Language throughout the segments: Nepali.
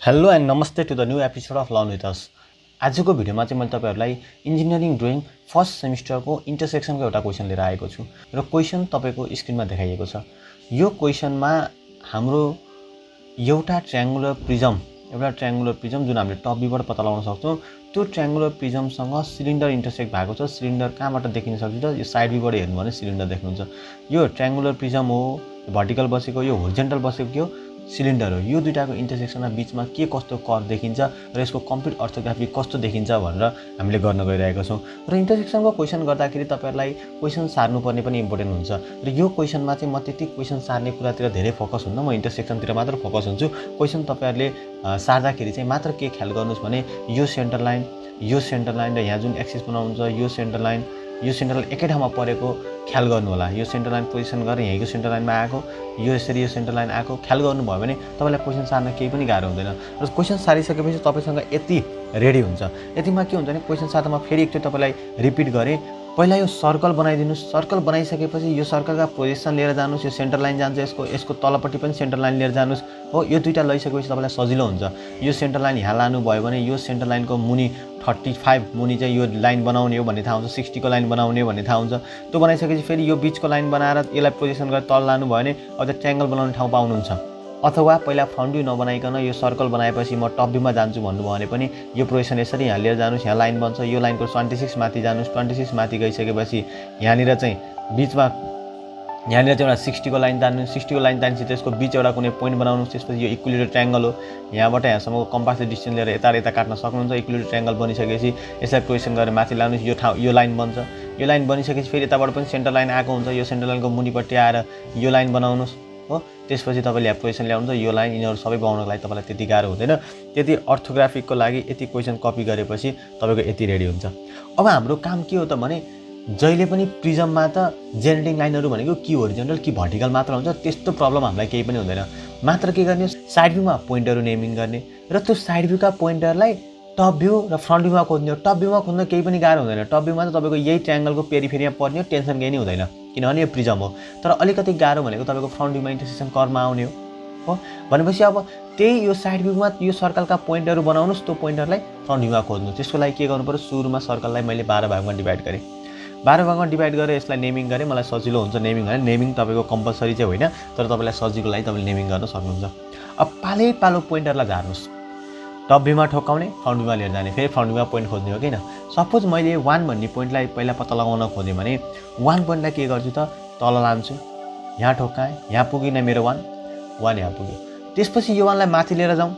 हेलो एन्ड नमस्ते to the new episode of learn with us. आजको भिडियोमा चाहिँ मैले तपाईहरुलाई इन्जिनियरिङ ड्रइङ फर्स्ट सेमिस्टरको इन्टरसेक्सनको एउटा क्वेशन लिएर आएको छु र क्वेशन तपाईको स्क्रिनमा देखाइएको छ। यो क्वेशनमा हाम्रो एउटा ट्रायंगुलर प्रिजम जुन हामीले टप भ्यूबाट पत्ता लगाउन सक्छौं, त्यो ट्रायंगुलर प्रिजमसँग सिलिन्डर इन्टरसेक्ट भएको छ। सिलिन्डर कहाँबाट देखिन सक्छ त? यो साइड भ्यूबाट हेर्नु भने सिलिन्डर देख्नुहुन्छ। यो ट्रायंगुलर प्रिजम हो, भर्टिकल बसेको, यो होरिजन्टल बसेको के हो? सिलिन्डर हो। यो दुईटाको इन्टरसेक्सनमा बीचमा के कस्तो कर्व देखिन्छ र यसको कम्प्लिट अर्थोग्राफी कस्तो देखिन्छ भनेर हामीले गर्न गइरहेका छौं। र इन्टरसेक्सनको क्वेशन गर्दाखेरि तपाईहरुलाई क्वेशन सार्नुपर्ने पनि इम्पोर्टेन्ट हुन्छ। र यो क्वेशनमा चाहिँ म त्यति क्वेशन सार्ने कुरातिर धेरै फोकस हुन्न, म इन्टरसेक्सनतिर मात्र फोकस हुन्छु। क्वेशन तपाईहरुले सार्दाखेरि चाहिँ मात्र के ख्याल गर्नुस् भने यो सेन्टर लाइन र यहाँ जुन एक्सिस बनाउनुहुन्छ यो सेन्टर लाइन एकै ठाउँमा परेको ख्याल गर्नु होला। यो सेन्टर लाइन पोजिसन गरेर यहीँको सेन्टर लाइनमा आएको, यो यसरी यो सेन्टर लाइन आएको ख्याल गर्नुभयो भने तपाईलाई क्वेशन सार्न केही पनि गाह्रो हुँदैन। र क्वेशन सारिसकेपछि तपाईसँग यति रेडी हुन्छ। यतिमा के हुन्छ भने क्वेशन सार्दा म फेरि एकचोटि तपाईलाई रिपिट गरे। पहिला यो सर्कल बनाइदिनुस्। सर्कल बनाइसकेपछि यो सर्कलका पोजिसन लिएर जानुस्। यो सेन्टर लाइन जान्छ, यसको तलपट्टि पनि सेन्टर लाइन लिएर जानुस्। हो, यो दुईटा लैसकेपछि तपाईलाई सजिलो हुन्छ। यो सेन्टर लाइन यहाँ लानु भयो भने यो सेन्टर लाइनको मुनि 35 मुनि चाहिँ यो लाइन बनाउने हो भन्ने थाहा हुन्छ, 60 को लाइन बनाउने हो भन्ने थाहा हुन्छ। त्यो बनाइसकेपछि फेरि यो बीचको लाइन बनाएर यसलाई पोजिसन गरेर तल लानु भयो भने अब त्यो ट्रायंगल बनाउने ठाउँ पाउनुहुन्छ। अथवा पहिला फ्रन्ट भ्यू नबनाइकन यो सर्कल बनाएपछि म टप भ्यूमा जान्छु भन्नुभयो भने पनि यो पोजिसन यसरी यहाँ लिएर जानुस्। यहाँ लाइन बन्छ, यो लाइनको 26 माथि जानुस्। 26 माथि गइसकेपछि यहाँनिर चाहिँ बीचमा यहाँनिर चाहिँ एउटा 60 को लाइन तान्नु। 60 को लाइन तानेपछि त्यसको बीच एउटा कुनै पोइन्ट बनाउनुस्। त्यसपछि यो इक्विलेटरल ट्रायंगल हो। यहाँबाट यहाँसम्मको कम्पासले डिस्टेन्स लिएर यता काट्न सक्नुहुन्छ। इक्विलेटरल ट्रायंगल बनिसकेपछि यसलाई पोजिसन गरेर माथि लानुस्। यो लाइन बन्छ। यो लाइन बनिसकेपछि फेरि यताबाट पनि सेन्टर लाइन आएको हुन्छ। यो सेन्टर लाइनको मुनिपट्टि आएर यो लाइन बनाउनुस्। हो, त्यसपछि तपाईले यहाँ पोजिसन ल्याउनुहुन्छ। यो लाइन यिनीहरु सबै बनाउनको लागि तपाईलाई त्यति गाह्रो हुँदैन। त्यति अर्थोग्राफिकको लागि यति क्वेशन कपी गरेपछि तपाईको यति रेडी हुन्छ। अब हाम्रो काम के हो त भने जहिले पनि प्रिजममा त जेनेरेटिङ लाइनहरु भनेको कि होरिजन्टल कि भर्टिकल मात्र हुन्छ। त्यस्तो प्रब्लम हामीलाई केही पनि हुँदैन। मात्र के गर्ने, साइड भ्यूमा पोइन्टहरु नेमिङ गर्ने र त्यो साइड भ्यूका पोइन्टहरुलाई टप भ्यू र फ्रन्ट भ्यूमा खोज्ने हो। टप भ्यूमा खोज्न केही पनि गाह्रो हुँदैन। टप भ्यूमा त तपाईको यही ट्रायंगलको पेरिफेरीमा पर्ने हो, टेन्सन केही नै हुँदैन किनभने यो प्रिजम हो। तर अलिकति गाह्रो भनेको तपाईको फ्रन्ट भ्यूमा इन्टरसेक्सन कर्वमा आउने हो। भनेपछि अब त्यही यो साइड भ्यूमा यो सर्कलका पोइन्टहरु बनाउनुस्। त्यो पोइन्टहरुलाई फ्रन्ट भ्यूमा खोज्नु। त्यसको लागि के गर्नु पर्यो, सुरुमा सर्कललाई मैले 12 भागमा डिभाइड गरे। 12 भागमा डिभाइड गरेर यसलाई नेमिङ गरे। मलाई सजिलो हुन्छ नेमिङ गर्ने। नेमिङ तपाईको कम्पल्सरी चाहिँ होइन, तर तपाईलाई सजिलोको लागि तपाईले नेमिङ गर्न सक्नुहुन्छ। अब पालो पोइन्टहरुलाई झार्नुस्। टप भ्यूमा ठोक्काउने, फ्रन्ट भ्यूमा लिएर जाने, फेरि फ्रन्ट भ्यूमा पोइन्ट खोज्ने हो किन। सपोज मैले 1 भन्ने पोइन्टलाई पहिला पत्ता लगाउन खोजेँ भने 1 पोइन्टलाई के गर्छु त, तल लान्छु। यहाँ ठोक्काएँ, यहाँ पुगिन मेरो 1 यहाँ पुग्यो। त्यसपछि यो 1लाई माथि लिएर जाउँ।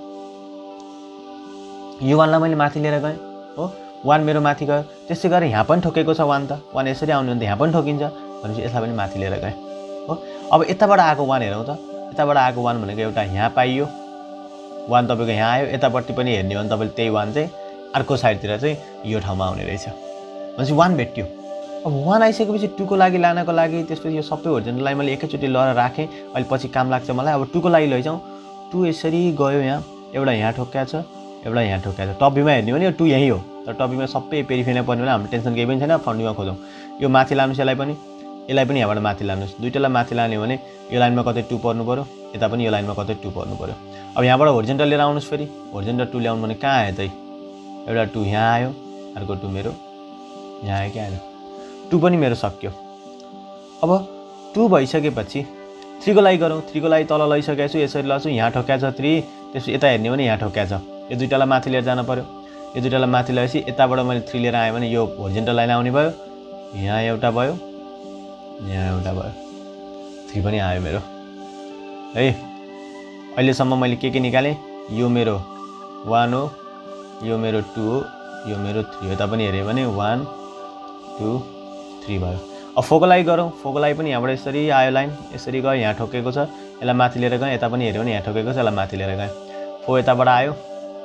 यो 1लाई मैले माथि लिएर गएँ। हो, 1 मेरो माथि गयो। त्यसै गरी यहाँ पनि ठोकेको छ 1 त। 1 यसरी आउने भने यहाँ पनि ठोकिन्छ। भनेपछि यसलाई पनि माथि लिएर गएँ। हो, अब यताबाट आएको 1 हेरौँ त। यताबाट आएको 1 भनेको एउटा यहाँ पाइयो, 1 तपाईको यहाँ आयो। यतापट्टि पनि हेर्ने हो भने तपाईले त्यही 1 चाहिँ अर्को साइडतिर चाहिँ यो ठाउँमा आउने रहेछ। भनेपछि 1 भेट्यो। अब 1 आइसकेपछि 2 को लागि लानको लागि त्यसपछि यो सबै होरिजन्टललाई मैले एकैचोटि लएर राखेँ। अहिले पछि काम लाग्छ मलाई। अब 2 को लागि लैजाउँ। 2 यसरी गयो, यहाँ एउटा यहाँ ठोक्या छ, एउटा यहाँ ठोक्या छ। टप भ्यूमा हेर्ने भने यो 2 यही हो, तर टप भ्यूमा सबै पेरिफेरीमा पर्ने बेला हाम्रो टेन्सन केही पनि छैन। फ्रन्ट भ्यूमा खोजौँ। यो माथि लानुस्, यसलाई पनि यहाँबाट माथि लानुस्। दुईटालाई माथि लाने भने यो लाइनमा कतै 2 पर्नु पर्यो, यता पनि यो लाइनमा कतै 2 पर्नु पर्यो। अब यहाँबाट होरिजन्टल लिएर आउनुस्। फेरि होरिजन्टल 2 ल्याउनु भने कहाँ आयो त? एउटा 2 यहाँ आयो, अर्को 2 मेरो यहाँ आयो। के आयो? 2 पनि मेरो सक्यो। अब 2 भइसकेपछि 3 को लागि गरौँ। 3 को लागि तल लैसकेको छु, यसरी लछु। यहाँ ठोक्या छ 3। त्यसपछि यता हेर्ने भने यहाँ ठोक्या छ। यो दुईटालाई माथि लिएर जानु पर्यो। यो दुईटालाई माथि ल्याएपछि यताबाट मैले 3 लिएर आएँ भने यो होरिजन्टल लाइन आउने भयो। यहाँ एउटा भयो, यहाँ एउटा भयो। 3 पनि आयो मेरो। है, अहिलेसम्म मैले के निकालेँ? यो मेरो 1 हो, यो मेरो 2 हो, यो मेरो 3 हो। यता पनि हेऱ्यो भने 1 2 3 भयो। अब 4 को लागि गरौँ। 4 को लागि पनि यहाँबाट यसरी आयो लाइन, यसरी गयो, यहाँ ठोकेको छ, यसलाई माथि लिएर गएँ। यता पनि हेऱ्यो भने यहाँ ठोकेको छ, यसलाई माथि लिएर गएँ। 4 यताबाट आयो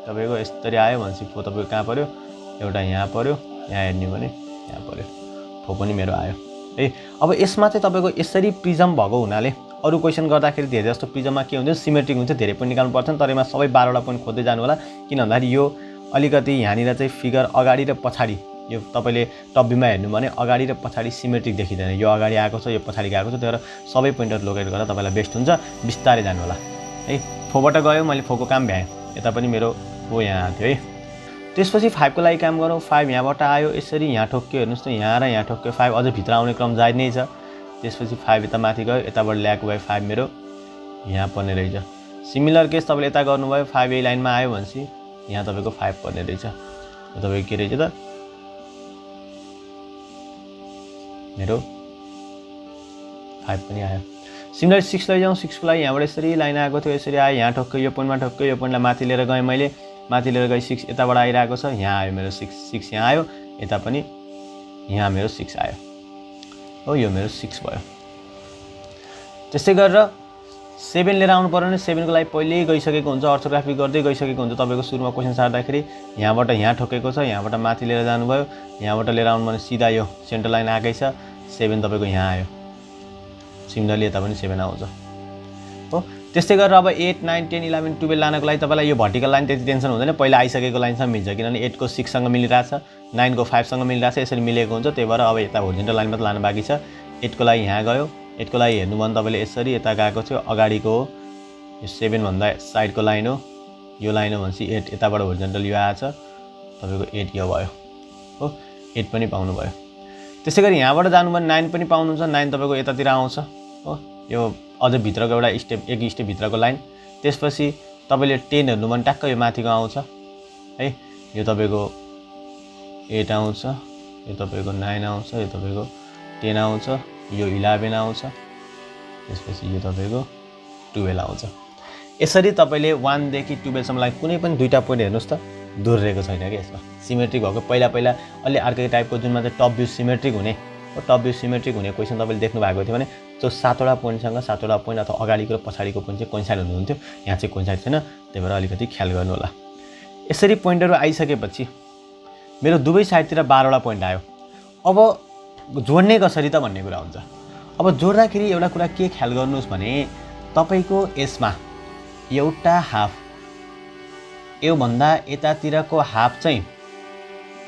तपाईको यसरी आयो भनेपछि 4 तपाईको कहाँ पर्यो? एउटा यहाँ पर्यो, यहाँ हेर्ने भने यहाँ पर्यो। 4 पनि मेरो आयो। है, अब यसमा चाहिँ तपाईको यसरी प्रिजम भएको हुनाले अरु क्वेशन गर्दाखेरि धेरै जस्तो प्रिजममा के हुन्छ, सिमेट्रिक हुन्छ, धेरै पोइन्ट निकाल्नु पर्छ। तर यसमा सबै 12 वटा पोइन्ट खोज्दै जानु होला। किन भन्दाखेरि यो अलिकति यहाँनिर चाहिँ फिगर अगाडि र पछाडि, यो तपाईले टप भ्यूमा हेर्नु भने अगाडि र पछाडि सिमेट्रिक देखिदैन। यो अगाडि आएको छ, यो पछाडि गएको छ। तर सबै पोइन्टहरु लोकेट गर्दा तपाईलाई बेस्ट हुन्छ। बिस्तारै जानु होला। है, 4 बाट गयो, मैले 4 को काम भ्याएँ। यता पनि मेरो 4 यहाँ थियो है। त्यसपछि 5 को लागि काम गरौँ। 5 यहाँबाट आयो, यसरी यहाँ ठोक्यो, हेर्नुहोस् त यहाँ र यहाँ ठोक्यो। 5 अझ भित्र आउने क्रम जारी नै छ। त्यसपछि 5 यता माथि गयो, यताबाट ल्याएको भए 5 मेरो यहाँ पर्ने रहेछ। सिमिलर केस तपाईँले यता गर्नुभयो, 5 यही लाइनमा आयो भनेपछि यहाँ तपाईँको 5 पर्ने रहेछ। यो तपाईँको के रहेछ त मेरो 5 पनि आयो। सिमिलर 6 लैजाउँ। 6 को लागि यहाँबाट यसरी लाइन आएको थियो, यसरी आयो, यहाँ ठोक्यो, यो पोइन्टमा ठोक्यो, यो पोइन्टलाई माथि लिएर गएँ मैले, माथि लिएर गएँ। 6 यताबाट आइरहेको छ, यहाँ आयो मेरो 6 यहाँ आयो, यता पनि यहाँ मेरो 6 आयो हो, यो मेरो 6 भयो। त्यस्तै गरेर 7 लिएर आउनु पर्यो भने 7 को लागि पहिल्यै गइसकेको हुन्छ, अर्थोग्राफी गर्दै गइसकेको हुन्छ। तपाईँको सुरुमा क्वेसन सार्दाखेरि यहाँबाट यहाँ ठोकेको छ, यहाँबाट माथि लिएर जानुभयो, यहाँबाट लिएर आउनु भने सिधा यो सेन्टर लाइन आएकै छ, 7 तपाईँको यहाँ आयो। सिमिलरली यता पनि 7 आउँछ हो। त्यस्तै गरेर अब 8, 9, 10, 11, 12 लानको लागि तपाईँलाई यो भर्टिकल लाइन त्यति टेन्सन हुँदैन, पहिला आइसकेको लाइनसँग मिल्छ, किनभने 8 को 6 सँग मिलिरहेछ, 9 को 5 सँग मिलिरहेछ, यसरी मिलेको हुन्छ। त्यही भएर अब यता होरिजेन्टल लाइन मात्र लानु बाँकी छ। 8 को लागि यहाँ गयो, 8 को लागि हेर्नुभयो भने तपाईँले यसरी यता गएको थियो, अगाडिको हो, यो 7 भन्दा साइडको लाइन हो, यो लाइन हो भनेपछि 8 यताबाट होरिजेन्टल यो आएछ, तपाईँको 8 यो भयो हो। 8 पनि पाउनुभयो। त्यसै गरी यहाँबाट जानुभयो भने 9 पनि पाउनुहुन्छ, 9 तपाईँको यतातिर आउँछ हो, यो अझ भित्रको एउटा स्टेप, एक स्टेप भित्रको लाइन। त्यसपछि तपाईँले 10 हेर्नु भने ट्याक्क यो माथिको आउँछ है, यो तपाईँको 8 आउँछ, यो तपाईँको 9 आउँछ, यो तपाईँको 10 आउँछ, यो 11 आउँछ, त्यसपछि यो तपाईँको 12 आउँछ। यसरी तपाईँले 1 देखि 12 सम्मलाई कुनै पनि दुईटा पोइन्ट हेर्नुहोस् त दोहोरिएको छैन कि यसमा, सिमेट्रिक भएको। पहिला अलि अर्कै टाइपको जुनमा चाहिँ टप भ्यू सिमेट्रिक हुने हो, टप भ्यू सिमेट्रिक हुने क्वेसन तपाईँले देख्नु भएको थियो भने त्यो 7वटा पोइन्टसँग 7वटा पोइन्ट अथवा अगाडिको र पछाडिको पोइन्ट चाहिँ कोइन्साइड हुनुहुन्थ्यो, यहाँ चाहिँ कोइन्साइड छैन, त्यही भएर अलिकति ख्याल गर्नु होला। यसरी पोइन्टहरू आइसकेपछि मेरो दुवै साइडतिर 12वटा पोइन्ट आयो। अब जोड्ने कसरी त भन्ने कुरा हुन्छ। अब जोड्दाखेरि एउटा कुरा के ख्याल गर्नुहोस् भने तपाईँको यसमा एउटा हाफ, योभन्दा यतातिरको हाफ चाहिँ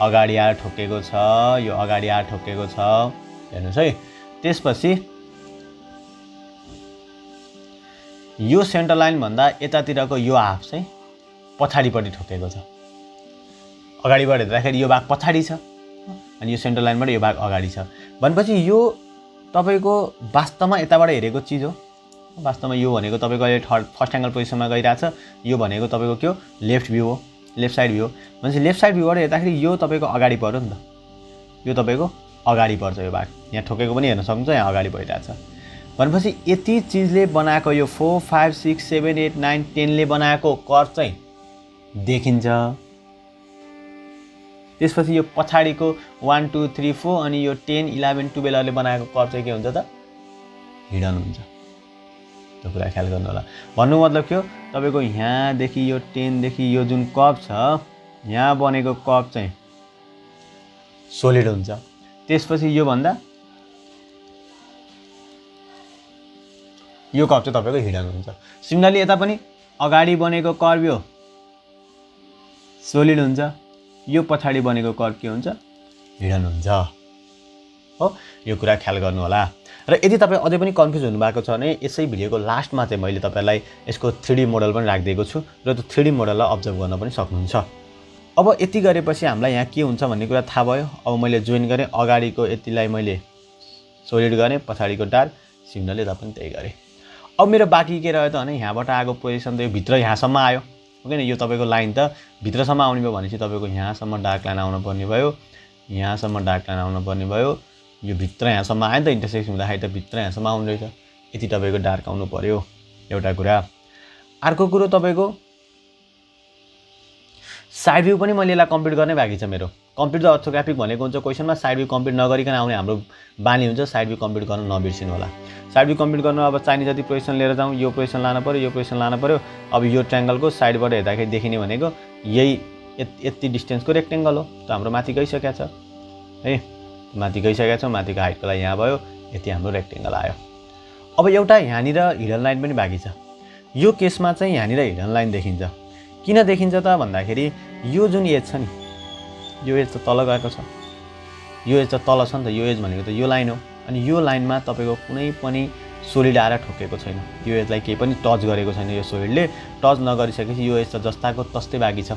अगाडि आएर ठोकेको छ, यो अगाडि आएर ठोकेको छ, हेर्नुहोस् है। त्यसपछि यो सेन्टर लाइन भन्दा यतातिरको यो हाफ चाहिँ पछाडिपट्टि ठोकेको छ। अगाडिबाट हेर्दाखेरि यो भाग पछाडि छ अनि यो सेन्टर लाइनबाट यो भाग अगाडि छ भनेपछि यो तपाईको वास्तवमा यताबाट हेरेको चीज हो। वास्तवमा यो भनेको तपाईको अहिले फर्स्ट एंगल पोजिसनमा गइराछ, यो भनेको तपाईको के हो, लेफ्ट भ्यू हो, लेफ्ट साइड भ्यू हो। भनेपछि लेफ्ट साइड भ्यूबाट हेर्दाखेरि यो तपाईको अगाडि पर्यो नि त, यो तपाईको अगाडि पर्छ, यो भाग यहाँ ठोकेको पनि हेर्न सक्नुहुन्छ, यहाँ अगाडि भइराछ। भनेपछि यति चीजले बनाएको यो 4 5 6 7 8 9 10 ले बनाएको कर्व चाहिँ देखिन्छ। त्यसपछि यो पछाडीको 1 2 3 4 अनि यो 10 11 12 ले बनाएको कर्व चाहिँ के हुन्छ त, हिडन हुन्छ। त्यो कुरा ख्याल गर्नु होला। भन्नु मतलब के हो, तपाईको यहाँ देखि यो 10 देखि यो जुन कर्व छ, यहाँ बनेको कर्व चाहिँ सोलिड हुन्छ। त्यसपछि यो भन्दा यो कर्व चाहिँ तपाईको हिडन हुन्छ। सिमिलरली यता पनि अगाडि बनेको कर्व यो सोलिड हुन्छ, यो पछाडी बनेको कर्व के हुन्छ, हिडन हुन्छ हो। यो कुरा ख्याल गर्नु होला। र यदि तपाईं अझै पनि कन्फ्युज हुनु भएको छ भने यसै भिडियोको लास्टमा चाहिँ मैले तपाईलाई यसको 3D मोडल पनि राखिदिएको छु र त्यो 3D मोडललाई अब्जर्भ गर्न पनि सक्नुहुन्छ। अब यति गरेपछि हामीलाई यहाँ के हुन्छ भन्ने कुरा थाहा भयो। अब मैले जोइन गरेँ, अगाडिको यतिलाई मैले सोलिड गरेँ, पछाडिको डार्क, सिग्नलले त पनि त्यही गरेँ। अब मेरो बाँकी के रह्यो त भने यहाँबाट आएको पोजिसन त यो भित्र यहाँसम्म आयो, ओके न। यो तपाईको लाइन त भित्रसम्म आउने भयो भनेपछि तपाईको यहाँसम्म डार्क लाइन आउनु पर्ने भयो, यहाँसम्म डार्क लाइन आउनु पर्ने भयो, यो भित्र यहाँसम्म आयो नि त, इन्टरसेक्सन हुँदाखेरि त भित्र यहाँसम्म आउनु रहेछ, यति तपाईको डार्क आउनु पर्यो, एउटा कुरा। अर्को कुरो तपाईको साइड भ्यू पनि मैले यसलाई कम्प्लिट गर्ने बाँकी छ मेरो। कम्प्लिट द अर्थोग्राफिक भनेको हुन्छ क्वेसनमा साइड भ्यू कम्प्लिट नगरिकन आउने हाम्रो बानी हुन्छ, साइड भ्यू कम्प्लिट गर्न नबिर्सिनु होला। साइड भ्यू कम्प्लिट गर्न अब चाहिने जति पोजिसन लिएर जाउँ, यो पोजिसन लानु पर्यो, यो पोजिसन लानु पर्यो। अब यो ट्रायंगलको साइडबाट हेर्दाखेरि देखिने भनेको यही यति डिस्टेन्सको रेक्टेंगल हो, त हाम्रो माथि गइसकेको छ है, माथि गइसकेको छ। माथिको हाइटको लागि यहाँ भयो, यति हाम्रो रेक्टेंगल आयो। अब एउटा यहाँनिर हिडन लाइन पनि बाँकी छ। यो केसमा चाहिँ यहाँनिर हिडन लाइन देखिन्छ। किन देखिन्छ त भन्दाखेरि यो जुन एज छ नि, यो एज त तल गएको छ, यो एज त तल छ नि त, यो एज भनेको त यो लाइन हो। अनि यो लाइनमा तपाईको कुनै पनि सोलिड आएर ठोकेको छैन, यो एजलाई केही पनि टच गरेको छैन। यो सोलिडले टच नगरिसकेपछि यो एज त जस्ताको तस्तै बाँकी छ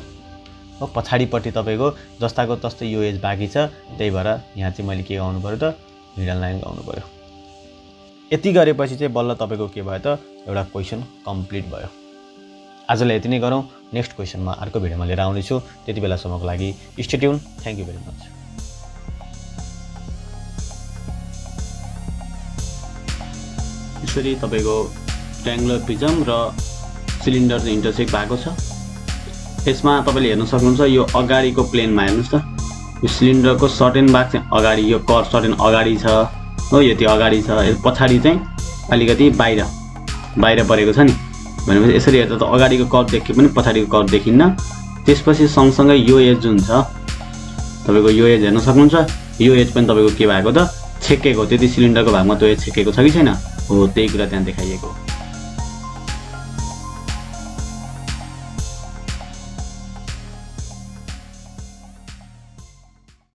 हो, पछाडिपट्टि तपाईँको जस्ताको तस्तै यो एज बाँकी छ। त्यही भएर यहाँ चाहिँ मैले के गाउनु पऱ्यो त, मिडल लाइन गाउनु पऱ्यो। यति गरेपछि चाहिँ बल्ल तपाईँको के भयो त, एउटा क्वेसन कम्प्लिट भयो। आजलाई यति नै गरौँ, नेक्स्ट क्वेसनमा अर्को भिडियोमा लिएर आउनेछु। त्यति बेलासम्मको लागि stay tune, thank you very much. यसरी तपाईँको ट्रायङ्गुलर प्रिजम र सिलिन्डर चाहिँ इन्टरसेक्ट भएको छ। यसमा तपाईँले हेर्न सक्नुहुन्छ, यो अगाडिको प्लेनमा हेर्नुहोस् त, यो सिलिन्डरको सर्टेन भाग चाहिँ अगाडि, यो कर्भ सर्टेन अगाडि छ हो, यति अगाडि छ। पछाडि चाहिँ अलिकति बाहिर परेको छ नि। भनेपछि यसरी हेर्दा त अगाडिको कर्भ देखिए पनि पछाडिको कर्भ देखिन्न। त्यसपछि सँगसँगै यो एज जुन छ तपाईँको, यो एज हेर्न सक्नुहुन्छ, यो एज पनि तपाईँको के भएको त, छेकेको। त्यति सिलिन्डरको भागमा त्यो एज छेकेको छ कि छैन हो, त्यही कुरा त्यहाँ देखाइएको हो।